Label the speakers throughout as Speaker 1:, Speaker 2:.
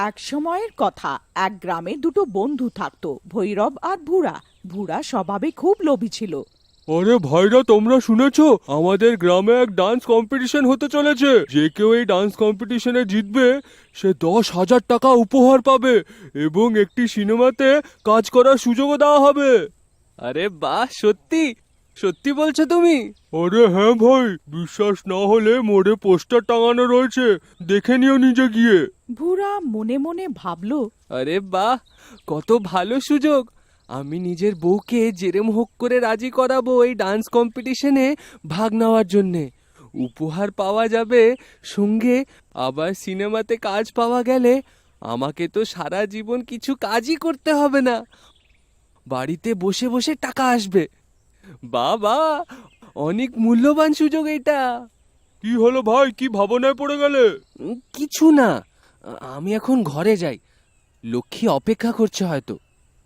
Speaker 1: এক সময়ের কথা, এক গ্রামে দুটো বন্ধু থাকতো, ভৈরব আর ভুরা। ভুরা স্বভাবে খুব লোভী ছিল।
Speaker 2: আরে ভাইরা, তোমরা শুনেছো আমাদের গ্রামে এক ডান্স কম্পিটিশন হতে চলেছে। যে কেউ এই ডান্স কম্পিটিশনে জিতবে সে 10,000 টাকা উপহার পাবে এবং একটি সিনেমাতে কাজ করার সুযোগও দেওয়া হবে।
Speaker 3: আরে বাহ, সত্যি সত্যি বলছো তুমি?
Speaker 2: আরে হ্যাঁ ভাই, বিশ্বাস না হলে মোড়ে পোস্টার টাঙানো রয়েছে, দেখে নিও নিজে গিয়ে।
Speaker 1: ভুরা মনে মনে ভাবলো,
Speaker 3: আরে বাহ, কত ভালো সুযোগ! আমি নিজের বউকে জেরেম হোক করে রাজি করাবো এই ডান্স কম্পিটিশনে ভাগ নেওয়ার জন্যে। উপহার পাওয়া যাবে, সঙ্গে আবার সিনেমাতে কাজ পাওয়া গেলে আমাকে তো সারা জীবন কিছু কাজই করতে হবে না, বাড়িতে বসে বসে টাকা আসবে। বাবা, অনেক মূল্যবান সুযোগ এটা।
Speaker 2: কি হলো ভাই, কি ভাবনায় পড়ে গেলে?
Speaker 3: কিছু না, আমি এখন ঘরে যাই, লক্ষ্মী অপেক্ষা করছে হয়তো।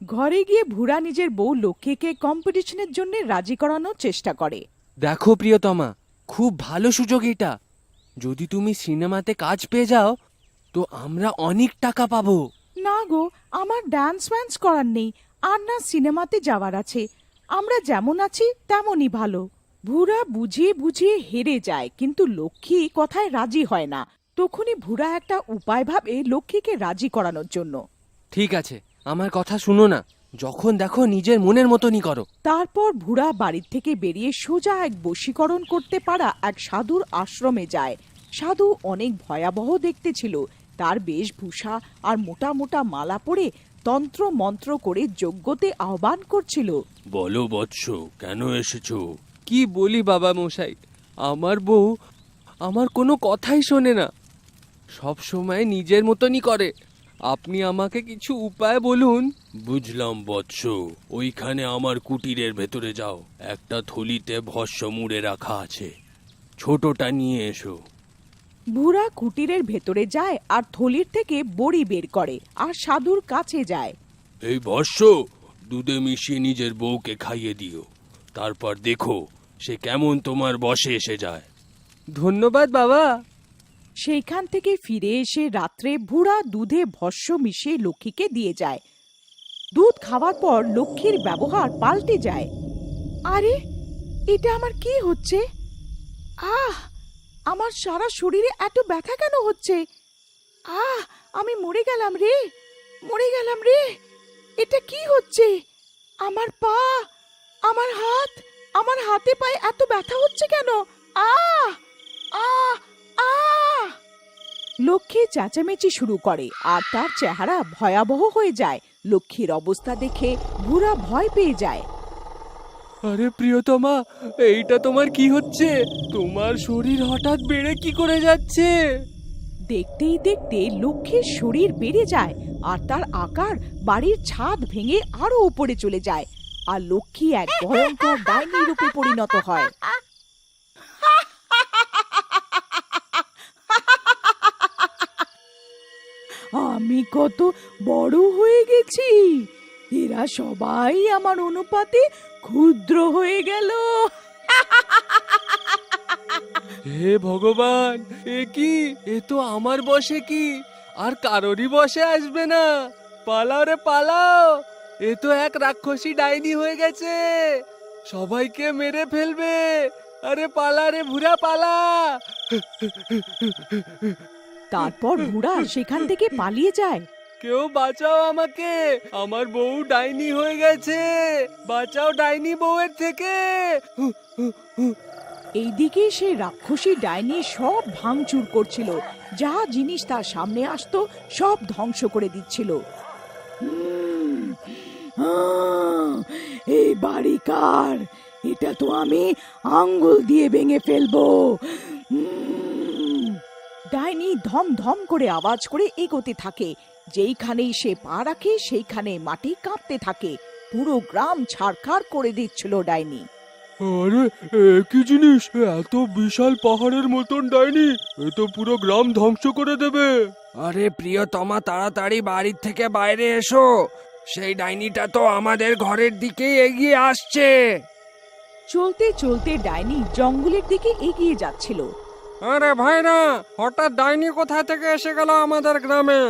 Speaker 1: ঘরে গিয়ে ভুরা নিজের বউ লক্ষ্মীকে কম্পিটিশনের জন্য রাজি করানোর চেষ্টা করে।
Speaker 3: দেখো প্রিয়তমা, খুব ভালো সুযোগ এটা। যদি তুমি সিনেমাতে কাজ পেয়ে যাও তো আমরা অনেক টাকা পাবো।
Speaker 1: না গো, আমার ডান্স ফ্যান্স করার নেই, আর না সিনেমাতে যাওয়ার আছে। আমরা যেমন আছি তেমনই ভালো। ভুরা বুঝিয়ে বুঝিয়ে হেরে যায়, কিন্তু লক্ষ্মী কথায় রাজি হয় না। তখনই ভুরা একটা উপায় ভাবে লক্ষ্মীকে রাজি করানোর জন্য।
Speaker 3: ঠিক আছে, আমার কথা শুনো না, যখন দেখো নিজের মনের মতনই করো।
Speaker 1: তারপর ভুরা বাড়ির থেকে বেরিয়ে সোজা এক বশীকরণ করতে পারা এক সাধুর আশ্রমে যায়। সাধু অনেক ভয়াবহ দেখতে ছিল। তার বেশভূষা আর মোটা মোটা মালা পরে তন্ত্র মন্ত্র করে যজ্ঞতে আহ্বান করছিল।
Speaker 2: বলো বৎস, কেন এসেছো?
Speaker 3: কি বলি বাবা মশাই, আমার বউ আমার কোনো কথাই শোনে না, সব সময় নিজের মতনই করে। আপনি আমাকে কিছু উপায় বলুন।
Speaker 2: বুঝলাম বৎস, ওইখানে আমার কুটিরের ভেতরে যাও, একটা থলিতে ভস্য মুড়ে রাখা আছে, ছোটটা নিয়ে এসো।
Speaker 1: ভুরা কুটিরের ভেতরে যায় আর থলির থেকে বড়ি বের করে আর সাধুর কাছে যায়।
Speaker 2: এই ভস্য দুধে মিশিয়ে নিজের বউকে খাইয়ে দিও, তারপর দেখো সে কেমন তোমার বশে এসে যায়।
Speaker 3: ধন্যবাদ বাবা।
Speaker 1: সেইখান থেকে ফিরে এসে রাত্রে ভুরা দুধে ভস্য মিশিয়ে লক্ষ্মীকে দিয়ে যায়। দুধ খাওয়ার পর লক্ষ্মীর ব্যবহার পাল্টে যায়। আরে, এটা আমার কি হচ্ছে? আহ, আমার সারা শরীরে এত ব্যথা কেন হচ্ছে? আহ, আমি মরে গেলাম রে, মরে গেলাম রে। এটা কি হচ্ছে? আমার পা, আমার হাত, আমার হাতে পায়ে এত ব্যথা হচ্ছে কেন? আহ আহ আহ লক্ষ্মী চেঁচামেচি শুরু করে আর তার চেহারা ভয়াবহ হয়ে যায়। লক্ষ্মীর অবস্থা দেখে ভুরা ভয় পেয়ে যায়।
Speaker 3: আরে প্রিয়তমা, এইটা তোমার কি হচ্ছে? তোমার শরীর হঠাৎ বেড়ে কি করে যাচ্ছে?
Speaker 1: দেখতেই দেখতে লক্ষ্মীর শরীর বেড়ে যায় আর তার আকার বাড়ির ছাদ ভেঙে আরো উপরে চলে যায়, আর লক্ষ্মী এক ভয়ঙ্কর ডাইনি রূপে পরিণত হয়। আমি কত বড় হয়ে গেছি! এরা সবাই আমার অনুপাতে ক্ষুদ্র হয়ে গেল।
Speaker 3: হে ভগবান, এ কি? এ তো আমার বশে কি আর কারোরই বশে আসবে না। পালাও রে পালাও, এ তো এক রাক্ষসী ডাইনি হয়ে গেছে, সবাইকে মেরে ফেলবে। আরে পালা রে ভুরা, পালা।
Speaker 1: তারপর বুড়া সেখান থেকে পালিয়ে যায়।
Speaker 3: কেউ বাঁচাও আমাকে, আমার বউ ডাইনি হয়ে গেছে, বাঁচাও ডাইনি বউয়ের থেকে।
Speaker 1: এইদিকে সে রাক্ষসী ডাইনি সব ভাঙচুর করছিল, যা জিনিস তার সামনে আসতো সব ধ্বংস করে দিচ্ছিল। এই বাড়ি কার? এটা তো আমি আঙ্গুল দিয়ে ভেঙে ফেলবো। ডাইনি ধম ধম করে আওয়াজ করে এগোতে থাকে। যেইখানেই সে পা রাখে সেইখানে মাটি কাঁপতে থাকে। পুরো গ্রাম ছাড়খাড় করে দিচ্ছিল ডাইনি।
Speaker 2: আরে, কি জিনিস? এত বিশাল পাহাড়ের মতন ডাইনি, এ তো পুরো গ্রাম ধ্বংস করে দেবে।
Speaker 4: আরে প্রিয়তমা, তাড়াতাড়ি বাড়ির থেকে বাইরে এসো, সেই ডাইনিটা তো আমাদের ঘরের দিকেই এগিয়ে আসছে।
Speaker 1: চলতে চলতে ডাইনি জঙ্গলের দিকে এগিয়ে যাচ্ছিল।
Speaker 4: আরে ভাইরা, হঠাৎ ডাইনি কোথা থেকে এসে গেল আমাদের গ্রামে?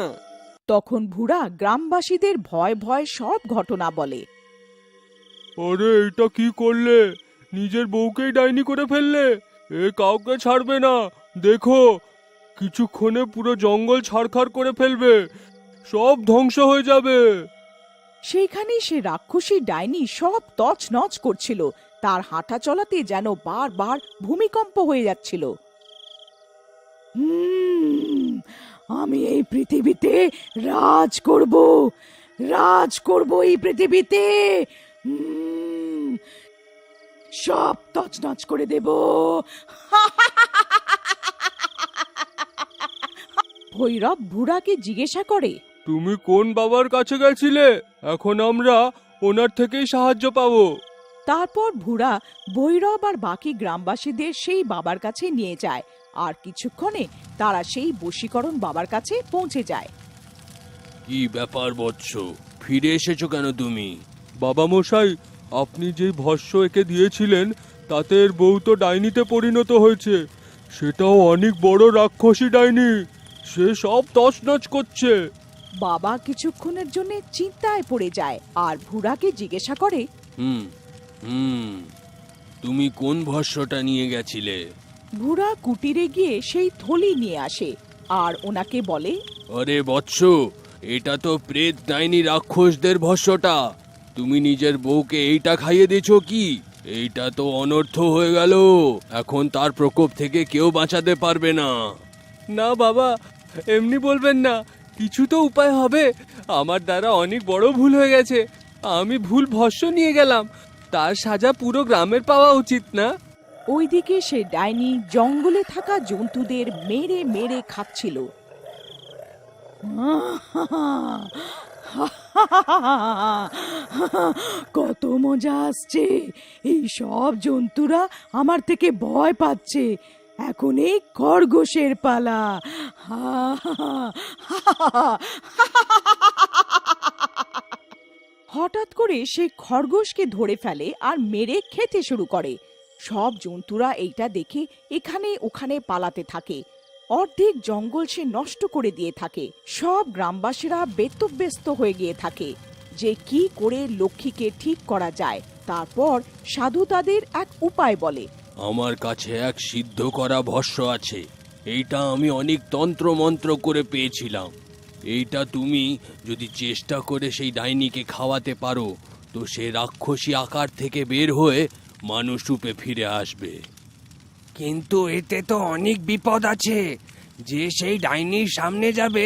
Speaker 1: তখন ভুরা গ্রামবাসীদের ভয় ভয় সব ঘটনা বলে।
Speaker 2: আরে এটা কি করলে? নিজের বউকেই ডাইনি করে ফেললে। এ কাউকে ছাড়বে না। দেখো, কিছুক্ষণে পুরো জঙ্গল ছাড়খাড় করে ফেলবে, সব ধ্বংস হয়ে যাবে।
Speaker 1: সেইখানেই সে রাক্ষসী ডাইনি সব তছনছ করছিল। তার হাঁটা চলাতে যেন বারবার ভূমিকম্প হয়ে যাচ্ছিল। আমি এই পৃথিবীতে রাজ করব এই পৃথিবীতে। সব তছনছ করে দেব। ভৈরব ভুরাকে জিজ্ঞাসা করে,
Speaker 2: তুমি কোন বাবার কাছে গেছিলে? এখন আমরা ওনার থেকেই সাহায্য পাবো।
Speaker 1: তারপর ভুরা ভৈরব আর বাকি গ্রামবাসীদের সেই বাবার কাছে নিয়ে যায়। আর কিছুক্ষণে তারা সেই বশীকরণ বাবার কাছে পৌঁছে যায়।
Speaker 4: কি ব্যাপার বৎস, ফিরে এসেছো কেন তুমি?
Speaker 2: বাবা মশাই, আপনি যে ভস্য একে দিয়েছিলেন তাতে এর বউ তো ডাইনিতে পরিণত হয়েছে। সেটাও অনেক বড় রাক্ষসী ডাইনি। সে সব তছনছ করছে।
Speaker 1: বাবা কিছুক্ষণের জন্য চিন্তায় পড়ে যায় আর ভুরাকে জিজ্ঞাসা করে,
Speaker 4: হুম হুম তুমি কোন ভস্যটা নিয়ে গেছিলে?
Speaker 1: ভুরা কুটিরে গিয়ে সেই থলি নিয়ে আসে আর ওনাকে বলে,
Speaker 4: আরে বৎস, এটা তো প্রেত ডাইনি রাক্ষসদের ভস্যটা। তুমি নিজের বউকে এইটা খাইয়ে দিয়েছো কি? এইটা তো অনর্থ হয়ে গেল। এখন তার প্রকোপ থেকে কেউ বাঁচাতে পারবে না।
Speaker 3: না বাবা, এমনি বলবেন না, কিছু তো উপায় হবে। আমার দ্বারা অনেক বড় ভুল হয়ে গেছে। আমি ভুল ভস্য নিয়ে গেলাম, তার সাজা পুরো গ্রামের পাওয়া উচিত না?
Speaker 1: ওইদিকে সে ডাইনি জঙ্গলে থাকা জন্তুদের মেরে মেরে খাচ্ছিল। কত মজা আসছে! এই সব জন্তুরা আমার থেকে ভয় পাচ্ছে। এখন এই খরগোশের পালা। হঠাৎ করে সে খরগোশকে ধরে ফেলে আর মেরে খেতে শুরু করে। সব জন্তুরা এইটা দেখে এখানে ওখানে পালাতে থাকে। অর্ধেক জঙ্গল সে নষ্ট করে দিয়ে থাকে। সব গ্রামবাসীরা বেতব্যস্ত হয়ে গিয়ে থাকে যে কি করে লক্ষ্মীকে ঠিক করা যায়। তারপর সাধু তাদের এক উপায় বলে।
Speaker 4: আমার কাছে এক সিদ্ধ করা ভস্য আছে। এইটা আমি অনেক তন্ত্র মন্ত্র করে পেয়েছিলাম। এইটা তুমি যদি চেষ্টা করে সেই ডাইনিকে খাওয়াতে পারো, তো সে রাক্ষসী আকার থেকে বের হয়ে মানুষ রূপে ফিরে আসবে। কিন্তু এতে তো অনেক বিপদ আছে। যে সেই ডাইনির সামনে যাবে,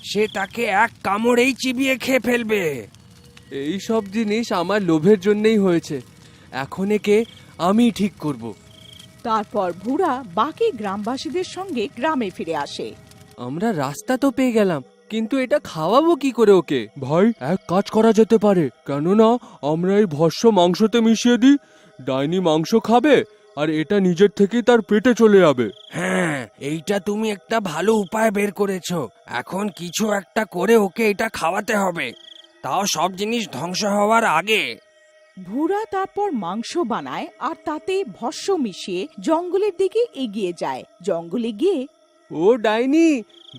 Speaker 4: সে তাকে এক কামড়েই চিবিয়ে খেয়ে ফেলবে।
Speaker 3: এই সব জিনিস আমার লোভের জন্যই হয়েছে। এখন একে আমি ঠিক করব।
Speaker 1: তারপর ভুরা বাকি গ্রামবাসীদের সঙ্গে গ্রামে ফিরে আসে।
Speaker 3: আমরা রাস্তা তো পেয়ে গেলাম, কিন্তু এটা খাওয়াবো কি করে ওকে?
Speaker 2: ভাই, এক কাজ করা যেতে পারে। কেননা আমরা এই ভস্য মাংসতে মিশিয়ে দিই। ডাইনি মাংস খাবে আর এটা নিজের থেকেই তার পেটে চলে যাবে।
Speaker 4: হ্যাঁ, এইটা তুমি একটা ভালো উপায় বের করেছো। এখন কিছু একটা করে ওকে এটা খাওয়াতে হবে, তাও সব জিনিস ধ্বংস হওয়ার আগে।
Speaker 1: ভুরা তারপর মাংস বানায় আর তাতে ভস্য মিশিয়ে জঙ্গলের দিকে এগিয়ে যায়। জঙ্গলে গিয়ে
Speaker 3: ও ডাইনি,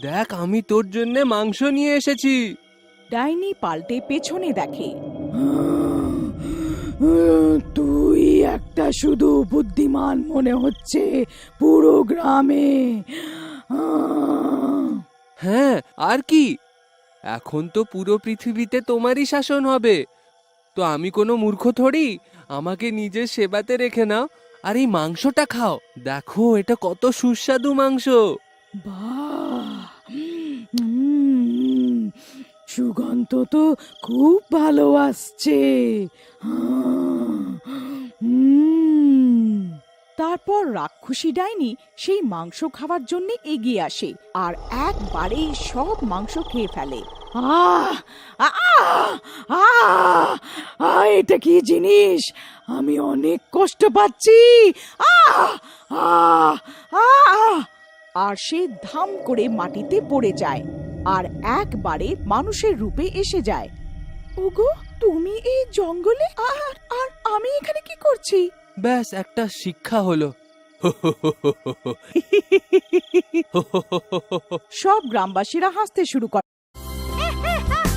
Speaker 3: দেখ আমি তোর জন্য মাংস নিয়ে এসেছি।
Speaker 1: ডাইনি পাল্টে পেছনে দেখে। তুই একটা শুধু বুদ্ধিমান মনে হচ্ছে পুরো গ্রামে।
Speaker 3: হ্যাঁ, আর কি? এখন তো পুরো পৃথিবীতে তোমারই শাসন হবে। তো আমি কোনো মূর্খ থোড়ি। আমাকে নিজের সেবাতে রেখে নাও আর এই মাংসটা খাও। দেখো এটা কত সুস্বাদু মাংস।
Speaker 1: বাহ, সুগন্ধ তো খুব ভালো আসছে। তারপর রাক্ষসী ডাইনি সেই মাংস খাওয়ার জন্য এগিয়ে আসে আর একবারেই সব মাংস খেয়ে ফেলে। আহ আহ আহ আহ, এটা কি জিনিস? আমি অনেক কষ্ট পাচ্ছি। আহ আহ আহ আর সে ধাম করে মাটিতে পড়ে যায় আর একবারে মানুষের রূপে এসে যায়। ওগো, তুমি এই জঙ্গলে আর আর আমি এখানে কি করছি?
Speaker 3: ব্যাস একটা শিক্ষা হলো।
Speaker 1: সব গ্রামবাসীরা হাসতে শুরু করে।
Speaker 5: হা